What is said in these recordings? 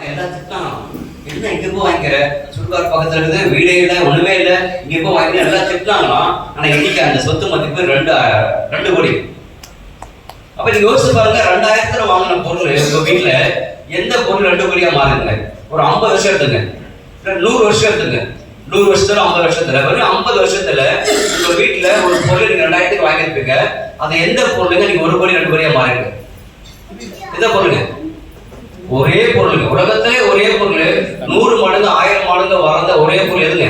எல்லாம் திட்டான். என்ன இங்க போய் வாங்கிக்கிற, சுடுகாடு பக்கத்துல இருக்குது, வீடே இல்லை, ஒண்ணுமே இல்லை, இங்க போய் வாங்கிக்கிற, எல்லாம் திட்டாங்களாம். ஆனா இன்னைக்கு அந்த சொத்து மதிப்பு 2 கோடி. அப்ப நீங்க யோசிச்சு பாருங்க, 2000 வாங்கின பொருள் உங்க வீட்டுல எந்த பொருள் 2 கோடியா மாறுங்க? ஒரு 50 வருஷம் எடுத்துங்க, 100 வருஷம் எடுத்துங்க. 100 வருஷத்துல 50 வருஷத்துல வெறும் 50 வருஷத்துல உங்க வீட்டுல ஒரு பொருள் நீங்க 2000க்கு வாங்கிருப்பீங்க. அது எந்த பொருளுங்க நீங்க 1 கோடி 2 கோடியா மாறிருக்கு? எந்த பொருளுங்க? ஒரே பொருளுங்க. உலகத்திலே ஒரே பொருள் 100 மடங்கு 1000 மடங்கு வளர்ந்த ஒரே பொருள் எதுங்க?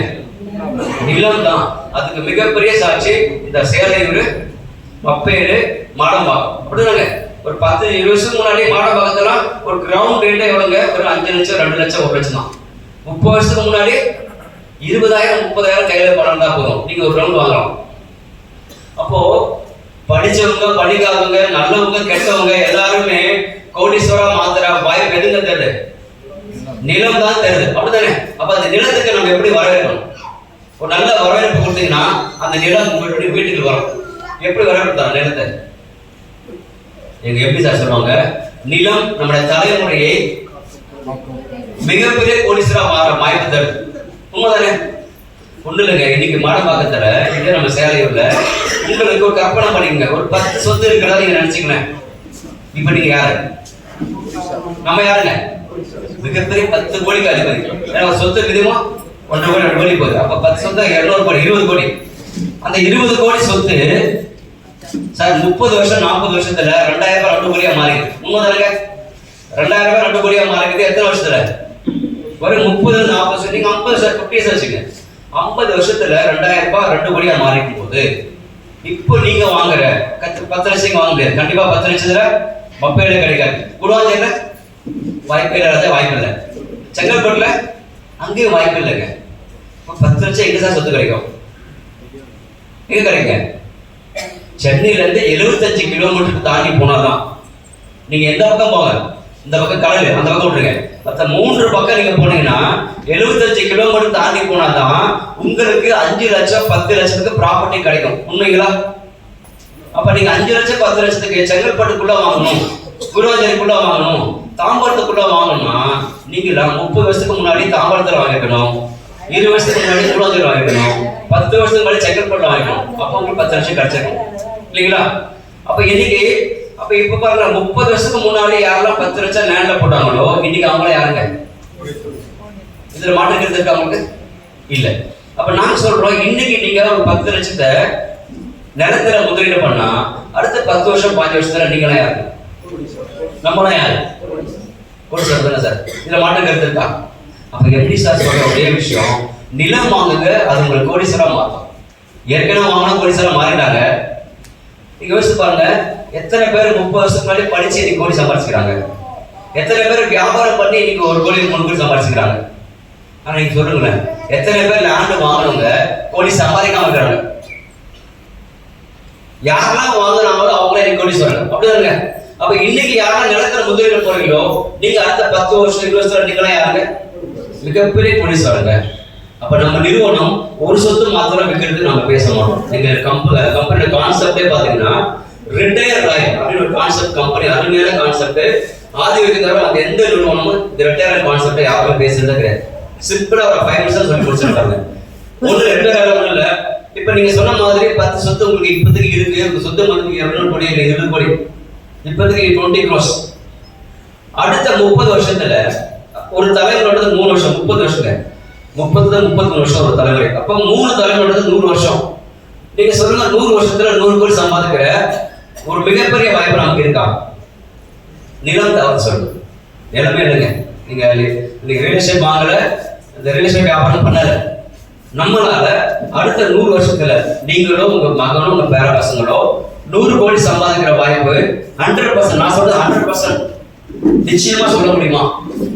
நிலம் தான். அதுக்கு மிகப்பெரிய சாட்சி இந்த சேலையூர், மப்பேடு, மாடம்பாக்கம். அப்படிதாங்க. ஒரு 10-20 வருஷத்துக்கு முன்னாடி மாடம்பாக்கத்துல ஒரு கிரவுண்ட் ரேட் எவ்வளவுங்க? ஒரு 5 லட்சம், 2 லட்சம், 1 லட்சம் தான். 30 வருஷத்துக்கு முன்னாடி 20,000 30,000 கையில பணம் தான் போதும், நீங்க ஒரு கிரவுண்ட் வாங்கலாம். அப்போ படிச்சவங்க, படிக்காதவங்க, நல்லவங்க, கெட்டவங்க எல்லாருமே கோடீஸ்வரா மாத்திர வாய்ப்பு எதுங்க தருது? நிலம் தான் தருது. அப்படித்தானே? அப்ப அந்த நிலத்துக்கு நம்ம எப்படி வரவேற்கணும்? ஒரு நல்ல வரவேற்பு கொடுத்தீங்கன்னா அந்த நிலம் உங்களுடைய வீட்டுக்கு வரும். எப்படி வரவேற்பாங்க நிலத்தை? எங்க எப்படி சார் சொல்லுவாங்க, நிலம் நம்முடைய தலைமுறையை மிகப்பெரிய கோடீஸ்வரா மாற வாய்ப்பு தருது. உண்மைதானே? ஒண்ணு இல்லைங்க. இன்னைக்கு மாடம்பாக்கத்துல இங்க நம்ம சேலையூர்ல உங்களுக்கு ஒரு கற்பனை பண்ணிக்கங்க, ஒரு 10 சொத்து இருக்கிறதா நீங்க நினைச்சுக்கணும். இப்ப நீங்க யாரு? நம்ம யாருங்க? மிகப்பெரிய 10 கோடிக்கு அதிபதி. சொத்து விதமா 1 கோடி 2 கோடி போகுது. அப்ப 10 சொத்து 200 கோடி, 20 கோடி. அந்த 20 கோடி சொத்து சார் 30 வருஷம் 40 வருஷத்துல 2000 ரூபாய் 2 கோடியா மாறி. உண்மைதானங்க? 2000 ரூபாய் 2 கோடியா மாறிக்குது. எத்தனை வருஷத்துல? ஒரு 30-40 வருஷம். நீங்க 50 50 வச்சுங்க. 50 வருஷத்துல 2000 ரூபாய் 2 கோடியா மாறிக்கும் போது இப்போ நீங்க வாங்குற 10 லட்சம் வாங்க முடியாது. கண்டிப்பா 10 லட்சத்துல மப்பேடு கிடைக்காது. குடுவாஞ்சேரியில வாய்ப்பு இல்லை, வாய்ப்பு இல்லை. செங்கல்பட்டுல அங்கேயும் வாய்ப்பு இல்லைங்க. 10 லட்சம் எங்க சார் சொத்து கிடைக்கும்? எங்க கிடைக்கும்? சென்னையில இருந்து 75 கிலோமீட்டருக்கு தாண்டி போனாதான். நீங்க எந்த பக்கம் போங்க, இந்த பக்கம் கடல், அந்த பக்கம் விட்டுருங்க. மற்ற 3 பக்கம் நீங்க போனீங்கன்னா 75 கிலோமீட்டர் தாண்டி போனாதான் உங்களுக்கு 5 லட்சம் 10 லட்சத்துக்கு ப்ராப்பர்ட்டி கிடைக்கும். உண்மைங்களா? அப்ப நீங்க 5 லட்சம் 10 லட்சத்துக்கு செங்கல்பட்டுக்குள்ள வாங்கணும், குருவாஞ்சேரிக்குள்ள வாங்கணும், தாம்பரத்துக்குள்ள வாங்கணும்னா நீங்க 30 வருஷத்துக்கு முன்னாடி தாம்பரத்துல வாங்கிக்கணும், 20 வருஷத்துக்கு முன்னாடி குருவாஞ்சேரி வாங்கிக்கணும், 10 வருஷத்துக்கு முன்னாடி செங்கல்பட்டுல வாங்கிக்கணும். அப்ப உங்களுக்கு 10 லட்சம் கிடைச்சிருக்கும் இல்லைங்களா? அப்ப இன்னைக்கு இப்ப பாருங்க, 30 வருஷத்துக்கு முன்னாடி யாரெல்லாம் 10 லட்சம் லேண்ட்ல போட்டாங்களோ இன்னைக்கு அவங்கள யாருங்க? இதுல மாற்றுக்கிறது இருக்கா அவங்களுக்கு? இல்ல. அப்ப நாங்க சொல்றோம், இன்னைக்கு நீங்க ஒரு 10 லட்சத்தை நிலத்துல முதலீடு பண்ணா அடுத்த 10 வருஷம் 5 வருஷத்துல நீங்களாம் யாரு? நம்மளாம் யாரு? கோடீஸ்வரர் தானே சார். இதுல மாற்றுக்கிறது இருக்கா? அப்ப எப்படி சார் சொல்ற ஒரே விஷயம், நிலம் வாங்குங்க, அது உங்களுக்கு கோடீஸ்வரா மாறும். ஏற்கனவே வாங்கினா கோடீஸ்வரா மாறிட்டாங்க. நீங்க யோசிச்சு பாருங்க, எத்தனை பேர் 30 வருஷத்துக்கு முன்னாடி படிச்சு இன்னைக்கு கோடி சம்பாதிச்சுக்கிறாங்க? எத்தனை பேர் வியாபாரம் பண்ணி இன்னைக்கு 1 கோடி 3 கோடி சம்பாதிச்சுக்கிறாங்க? ஆனா நீங்க சொல்லுங்களேன், எத்தனை பேர் லேண்ட் வாங்கினவங்க கோடி சம்பாதிக்காம இருக்காங்க? யாரெல்லாம் வாங்கினாங்களோ அவங்களே இன்னைக்கு கோடீஸ்வரங்க. அப்படிதாங்க. அப்ப இன்னைக்கு யாரெல்லாம் நிலத்துல முதலீடு போறீங்களோ நீங்க அடுத்த 10 வருஷம் 20 வருஷத்துல நீங்களாம் யாருங்க? மிகப்பெரிய கோடீஸ்வரங்க. அப்ப நம்ம நிறுவனம் ஒரு சொத்து மாத்திரம் விற்கிறதுக்கு நம்ம பேச மாட்டோம். நீங்க கம்பெனி கான்செப்டே பாத்தீங்கன்னா ரிட்டையர் லைஃப் அப்படின்னு ஒரு கான்செப்ட், கம்பெனி அருமையான கான்செப்ட். ஆதி வைக்கிறதால அந்த எந்த நிறுவனமும் இந்த ரிட்டையர் கான்செப்டை யாருமே பேசுறதே கிடையாது. சிம்பிளா ஒரு 5 நிமிஷம் சொல்லி முடிச்சிருக்காங்க. ஒண்ணு 2 காலம் இல்ல. இப்ப நீங்க சொன்ன மாதிரி 10 சொத்து உங்களுக்கு இப்போதைக்கு இருக்கு. உங்க சொத்து மதிப்பு 200 கோடி இல்லை 20 கோடி, இப்போதைக்கு 20 crores. அடுத்த 30 வருஷத்துல ஒரு தலைவரோட 3 வருஷம், 30 வருஷங்க, 33 வருஷம் ஒரு தலைமுறை. அப்ப 3 தலைமுறை 100 வருஷம். நீங்க சொல்லுங்க, 100 வருஷத்துல 100 கோடி சம்பாதிக்கிற ஒரு மிகப்பெரிய வாய்ப்பு நமக்கு இருக்கா? நிலம் தவறு சொல்லுங்க. நிலமே இல்லைங்க. நீங்க ரியல் எஸ்டேட் வாங்கல, இந்த ரியல் எஸ்டேட் வியாபாரம் பண்ணல. நம்மளால அடுத்த 100 வருஷத்துல நீங்களோ உங்க மகனோ உங்க பேர பசங்களோ 100 கோடி சம்பாதிக்கிற வாய்ப்பு 100%. நான் சொல்றது 100% நிச்சயமா சொல்ல முடியுமா?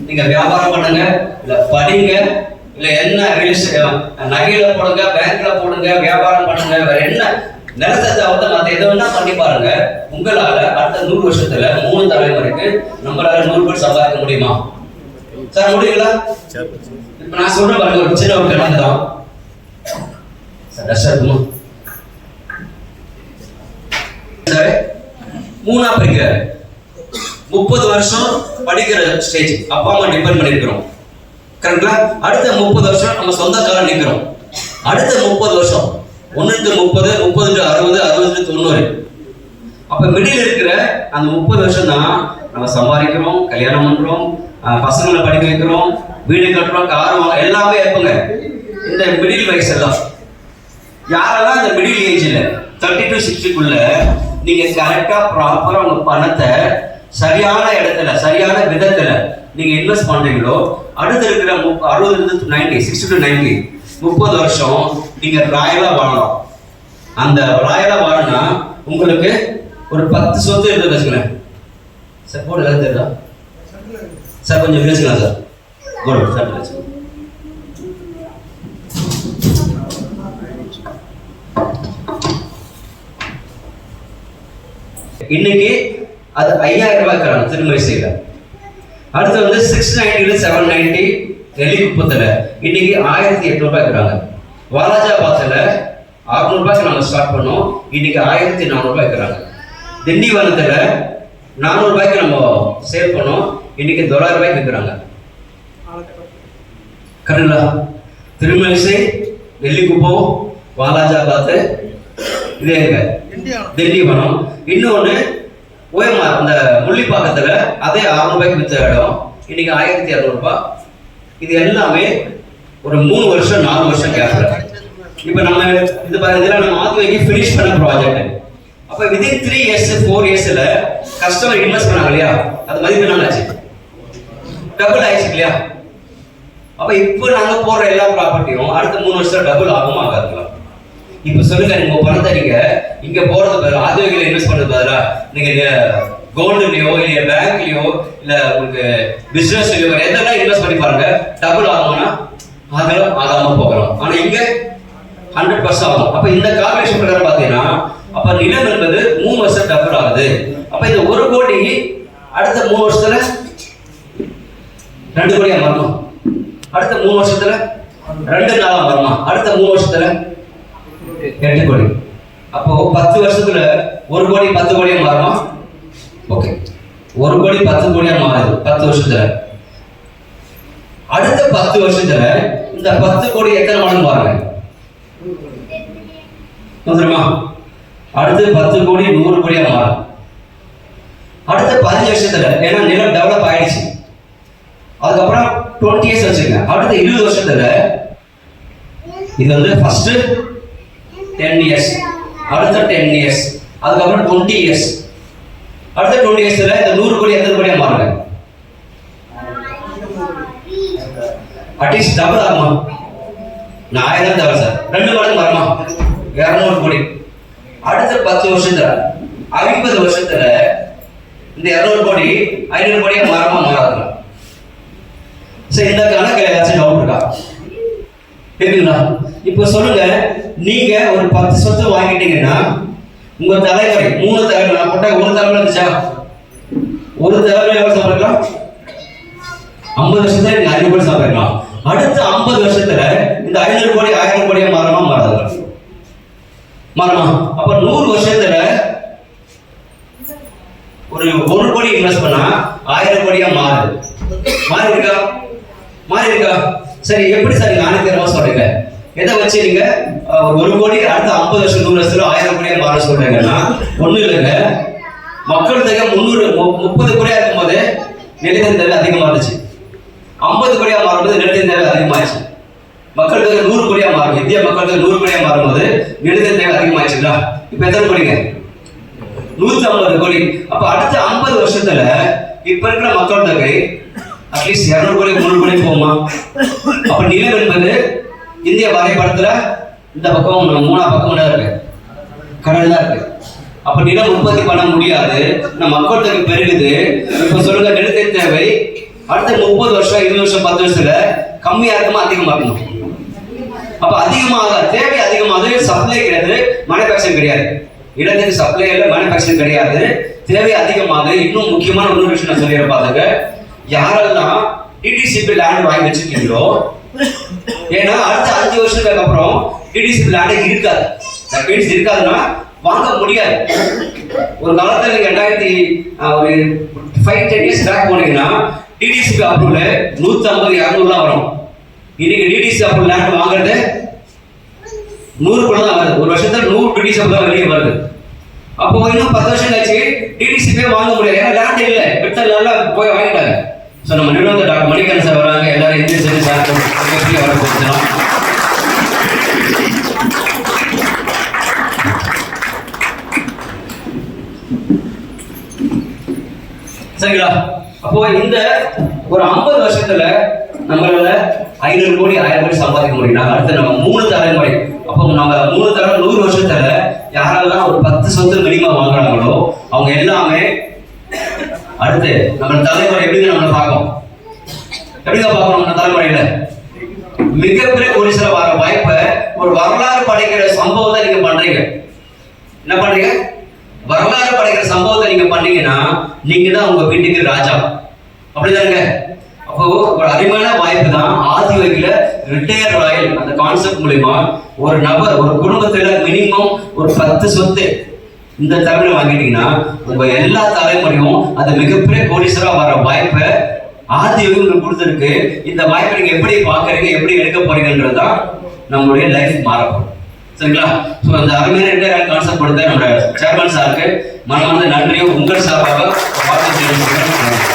நீங்க வியாபாரம் பண்ணுங்க, இல்ல படிங்க, இல்ல என்ன நகையில போடுங்க, பேங்க்ல போடுங்க, வியாபாரம் பண்ணுங்க, வேற என்ன நிலத்தை தவிர்த்து மற்ற எதை வேணா பண்ணி பாருங்க. உங்களால அடுத்த 100 வருஷத்துல 3 தலைமுறைக்கு நம்மளால 100 கோடி சம்பாதிக்க முடியுமா சார்? முடியுங்களா? இப்ப நான் சொல்ற பாருங்க, ஒரு சின்ன ஒரு கணக்கு தான் சார். 3 பிரிக்கிறாரு. 30 வருஷம் படிக்கிற ஸ்டேஜ், அப்பா அம்மா டிபெண்ட் பண்ணிருக்கிறோம். கரெக்டா? அடுத்த 30 வருஷம் நம்ம சொந்த காலம் நிற்கிறோம். அடுத்த 30 வருஷம் 1 to 30, 30 to 60, 60 to 90. அப்ப மிடில் இருக்கிற அந்த 30 வருஷம் தான் நம்ம சம்பாதிக்கிறோம், கல்யாணம் பண்றோம், பசங்களை படிக்க வைக்கிறோம், வீடு கட்டுறோம், கார் எல்லாமே இருப்பங்க. இந்த மிடில் வயசு எல்லாம் யாரெல்லாம் இந்த மிடில் ஏஜ்ல 30 to 60க்குள்ள நீங்க கரெக்டா ப்ராப்பரா உங்க பணத்தை சரியான இடத்துல சரியான விதத்துல நீங்க இன்வெஸ்ட் பண்றீங்களோ, அடுத்து இருக்கிற 60 to 90, 60 to 90, 30 வருஷம் நீங்க ராயலா வாழலாம். அந்த ராயலா வாழனா உங்களுக்கு ஒரு 10 சொத்து இருந்து வச்சுக்கலாம் சார். போர்டு எல்லாம் தெரியுதா சார்? கொஞ்சம் பேசுக்கலாம் சார். போர்டு சார் பேசுங்க. இன்னைக்கு அது 5000 ரூபாய் இருக்கிறாங்க திருமழிசையில. அடுத்து வந்து 690 790 நெல்லிக்குப்பத்துல இன்னைக்கு 1800 ரூபாய் இருக்கிறாங்க. வாலாஜாபாத்ல 600 ரூபாய்க்கு நம்ம ஸ்டார்ட் பண்ணோம், இன்னைக்கு 1400 ரூபாய் இருக்கிறாங்க. திண்டிவனத்துல 400 ரூபாய்க்கு நம்ம சேல் பண்ணோம், இன்னைக்கு 900 ரூபாய்க்கு இருக்கிறாங்க. கரெக்டா? திருமழிசை, நெல்லிக்குப்பம், வாலாஜாபாத், இது எங்க திண்டிவனம். இன்னொன்னு ஓஎம்ஆர் அந்த முள்ளிப்பாக்கத்துல அதே 600 ரூபாய்க்கு வித்த இடம், இன்னைக்கு 1200 ரூபாய். இது எல்லாமே ஒரு 3 வருஷம் 4 வருஷம் கேப்ல. இப்ப நம்ம இது பாத்தீங்கன்னா நம்ம ஆத்வைக்கு ஃபினிஷ் பண்ண ப்ராஜெக்ட். அப்ப வித்தின் 3 years 4 yearsல கஸ்டமர் இன்வெஸ்ட் பண்ணாங்க இல்லையா, அது மதிப்பு என்ன ஆச்சு? டபுள் ஆயிடுச்சு இல்லையா? அப்ப இப்போ நாங்க போடுற எல்லா ப்ராப்பர்ட்டியும் அடுத்த 3 வருஷத்துல டபுள் ஆகுமா ஆகாதுங்களா? இப்ப சொல்லுங்க, நீங்க பணத்தை நீங்க இங்க போறது பதிலா ஆத்வைகளை இன்வெஸ்ட் பண்றது பதிலா நீங்க கோல்டுலயோ இல்ல பேங்க்லயோ இல்ல உங்களுக்கு பிசினஸ்லயோ எதெல்லாம் இன்வெஸ்ட் பண்ணி பாருங்க, டபுள் ஆகும்னா ஆகலாம், ஆகாம போகலாம். ஆனா இங்க 100% ஆகும். அப்ப இந்த கால்குலேஷன் பிரகாரம் பாத்தீங்கன்னா அப்ப நிலம் என்பது 3 வருஷம் டபுள் ஆகுது. அப்ப இந்த 1 கோடி அடுத்த 3 வருஷத்துல 2 கோடியா மாறுமா? அடுத்த 3 வருஷத்துல 2 நாளா மாறுமா? அடுத்த 3 வருஷத்துல 8 கோடி. அப்போ 10 வருஷத்துல 1 கோடி 10 கோடியா மாறுமா? ஓகே, 1 கோடி 10 கோடியா மாறுது 10 வருஷத்துல. அடுத்த 10 வருஷத்துல இந்த 10 கோடி எத்தனை மடங்கு மாறுங்க தெரியுமா? அடுத்து 10 கோடி 100 கோடியா மாறும். அடுத்த 15 வருஷத்துல ஏன்னா நிலம் டெவலப் ஆயிடுச்சு, அதுக்கப்புறம் 20 years வச்சுங்க. அடுத்த 20 வருஷத்துல இது வந்து ஃபர்ஸ்ட் 10 years, அடுத்த 10 years, அதுக்கப்புறம் 20 years. அடுத்த 20 yearsல இந்த 100 கோடி எத்தனை கோடியா மாறுங்க? அட்லீஸ்ட் டபுள் ஆகுமா? நான் 1000 தவிர சார் 2 மடங்கு வருமா? 200 கோடி. அடுத்த 10 வருஷத்துல 50 வருஷத்துல இந்த 200 கோடி 500 கோடியா மாறுமா மாறாதுங்களா? சரி, இந்த கணக்கு ஏதாச்சும் டவுட் இருக்கா? இருக்குங்களா? இப்போ சொல்லுங்க, நீங்க ஒரு 10 சொத்து வாங்கிட்டீங்கன்னா உங்க தலைமுறை 3 தலைமுறை நான் போட்டா 1 தலைமுறை இருந்துச்சா? 1 தலைமுறை எவ்வளவு சம்பாதிக்கலாம்? 50 வருஷத்துல நீங்க 500 கோடி சம்பாதிக்கலாம். அடுத்த 50 வருஷத்துல இந்த 500 கோடி 1000 கோடியா மாறுமா மாறாதுங்களா? மாறுமா? அப்ப 100 வருஷத்துல ஒரு 1 கோடி இன்வெஸ்ட் பண்ணா 1000 கோடியா மாறுது. மாறி இருக்கா? மாறி இருக்கா? சரி, எப்படி சார் நீங்க ஆணித்தரமா சொல்றீங்க? எதை வச்சு நீங்க 1 கோடி அடுத்த 50 வருஷம் 100 வருஷத்துல 1000 கோடியா மாற சொல்றீங்கன்னா ஒண்ணு இல்லைங்க. மக்கள் தொகை 30 கோடியா இருக்கும் போது நிலத்தின் தேவை அதிகமா இருந்துச்சு. 50 கோடியா மாறும்போது நிலத்தின் தேவை அதிகமாயிடுச்சு. மக்கள் தொகை 100 கோடியா மாறும், இந்திய மக்கள் தொகை 100 கோடியா மாறும்போது நிலத்தின் தேவை அதிகமாயிடுச்சுங்களா? இப்ப எத்தனை கோடிங்க? 150 கோடி. அப்ப அடுத்த 50 வருஷத்துல இப்ப இருக்கிற மக்கள் தொகை அட்லீஸ்ட் 200 கோடி 300 கோடி போகுமா? அப்ப நிலம் என்பது இந்திய வரைபடத்துல இந்த பக்கம் 3 பக்கம் என்ன இருக்கு? கடல் தான் இருக்கு. அப்ப நிலம் உற்பத்தி பண்ண முடியாது, நம்ம மக்கள் தொகை பெருகுது. இப்ப சொல்லுங்க, நிலத்தின் தேவை அடுத்த 30 வருஷம் 20 வருஷம் 10 வருஷத்துல கம்மியா இருக்குமா அதிகமா இருக்குமா? அப்ப அதிகமாக தேவை அதிகமாக, சப்ளை கிடையாது, மேனுஃபேக்சரிங் கிடையாது. இடத்துக்கு சப்ளை இல்லை, மேனுஃபேக்சரிங் கிடையாது, தேவை அதிகமாக. இன்னும் முக்கியமான இன்னொரு விஷயம் நான் சொல்லிடுறேன் பாருங்க. யாரெல்லாம் டிடிசிபி லேண்ட் வாங்கி வச்சிருக்கீங்களோ, ஏன்னா அடுத்த 5 வருஷத்துக்கு அப்புறம் டிடிசிபி லேண்ட் இருக்காது. இருக்காதுன்னா வாங்க முடியாது. ஒரு காலத்துல நீங்க 5-10 years பேக் போனீங்கன்னா டிடிசிபி அப்ரூவல் 150-200 வரும். இன்னைக்கு டிடிசி அப்ரூவல் லேண்ட் வாங்குறது 100 தான் வருது. ஒரு வருஷத்துல 100 டிடிசி அப்ரூவல் வெளியே வருது. அப்போ இன்னும் 10 வருஷம் கழிச்சு டிடிசிபியே வாங்க முடியாது. ஏன்னா லேண்ட் இல்லை, பெட்ரோல் போய் வாங்கிட்டாங்க. ஸோ நம்ம நிறுவனத்தை டாக்டர் மணிகண்டன் சார் வராங்க. எல்லாரும் இந்திய சரி சார் வர போகிறோம். சரிங்களா? அப்போ இந்த ஒரு 50 வருஷத்துல நம்மளால 500 கோடி 1000 கோடி சம்பாதிக்க முடியும். அடுத்து நம்ம 3 தலைமுறை, அப்போ நம்ம 3 தலைமுறை 100 வருஷத்துல யாரெல்லாம் ஒரு 10 சொத்து மினிமம் வாங்குறாங்களோ அவங்க எல்லாமே அடுத்து நம்ம தலைமுறை எப்படிங்க நம்மளை பார்க்கும், எப்படிங்க பார்க்கணும்? நம்ம தலைமுறையில மிகப்பெரிய கோடீஸ்வர வர வாய்ப்பை ஒரு வரலாறு படைக்கிற சம்பவத்தை நீங்க பண்றீங்க. என்ன பண்றீங்க? வரலாறு படைக்கிற சம்பவத்தை நீங்க பண்ணீங்கன்னா நீங்க தான் உங்க வீட்டுக்கு ராஜா. அப்படிதானுங்க? அப்போ ஒரு அருமையான வாய்ப்பு தான் ஆதி வகையில ரிட்டையர் ராயல் அந்த கான்செப்ட் மூலமா ஒரு நபர் ஒரு குடும்பத்துல மினிமம் ஒரு 10 சொத்து இந்த தலைமுறை வாங்கிட்டீங்கன்னா உங்க எல்லா தலைமுறையும் அது மிகப்பெரிய கோடீஸ்வரா வர வாய்ப்பை ஆதி வகை உங்களுக்கு கொடுத்துருக்கு. இந்த வாய்ப்பை நீங்க எப்படி பாக்குறீங்க, எப்படி எடுக்க போறீங்கன்றதுதான் நம்மளுடைய லைஃப் மாறப்படும். சரிங்களா? ஸோ அந்த அருமையான ரிட்டையர் கான்செப்ட் கொடுத்த நம்ம சேர்மன் சாருக்கு மனமார்ந்த நன்றியும் உங்கள் சார்பாக வாழ்த்து தெரிவிச்சுக்கிறேன்.